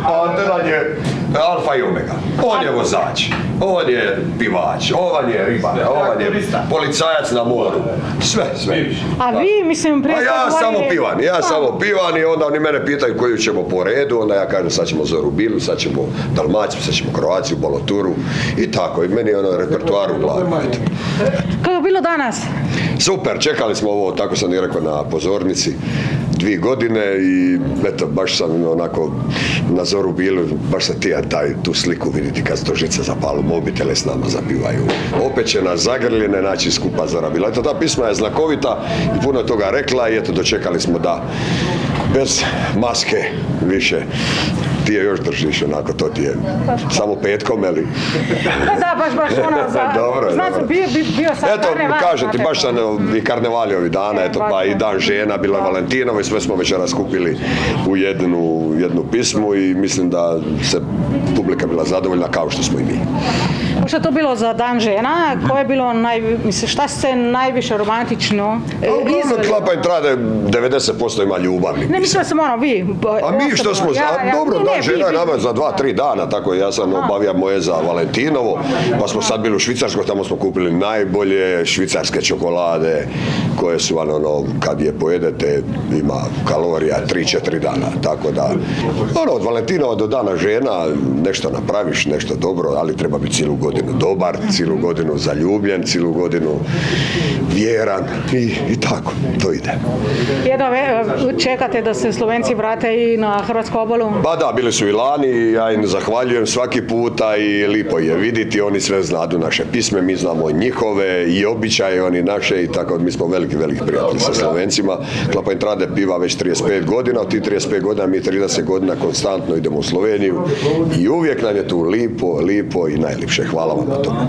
a Delan je alfa i omega. On je vozač, on je pivač, on je ribar, on je policajac na moru. Sve. A vi, mislim, prije A ja samo pivan i onda oni mene pitaju koju ćemo po redu, onda ja kažem sad ćemo Zoru Bilu, sad ćemo Dalmaciju, sad ćemo Kroaciju, Boloturu i tako. I meni je ono repertoar u glavi. Kako je bilo danas? Super, čekali smo ovo, tako sam i rekao, na pozornici 2 godine i eto, baš sam onako na Zoru Bilu, baš sam htio tu sliku vidjeti kad to žice zapalu, mobitele s nama zapivaju. Opečena, zagrljene, znači skupa Zora Bila. Eto, ta pisma je znakovita i puno toga rekla i eto, dočekali smo da bez maske više ti je još držiš, onako, to ti je samo petkom, ali... Da, baš ono za... Dobro. Bio sam eto, karneval. kažem ti, baš sam i karnevali ovih dana, eto, pa i dan žena, bilo je Valentinovo i sve smo večeras skupili u jednu pismu i mislim da se publika bila zadovoljna kao što smo i mi. Što je to bilo za dan žena? Koje je bilo, šta se najviše romantično izveli? Klapa i Trade 90% ima ljubavni. Ne, mislila sam vi. A mi što smo, dobro, dan žena je nama za 2-3 dana, tako ja sam obavio moje za Valentinovo, pa smo sad bili u Švicarskoj, tamo smo kupili najbolje švicarske čokolade, koje su, kad je pojedete, ima kalorija 3-4 dana, tako da, od Valentinova do dana žena, nešto napraviš, nešto dobro, ali treba biti cijelu godinu dobar, cijelu godinu zaljubljen, cijelu godinu vjeran i tako, to ide. Jedno čekate da se Slovenci vrate i na hrvatsku obalu? Pa da, bili su i lani, ja im zahvaljujem svaki puta i lipo je vidjeti, oni sve znadu naše pisme, mi znamo njihove i običaje, oni naše i tako, mi smo veliki prijatelji sa Slovencima. Klapa i Trade piva već 35 godina, od tih 35 godina mi 30 godina konstantno idemo u Sloveniju i uvijek nam je tu lipo i najlipše. Hvala vam na tome.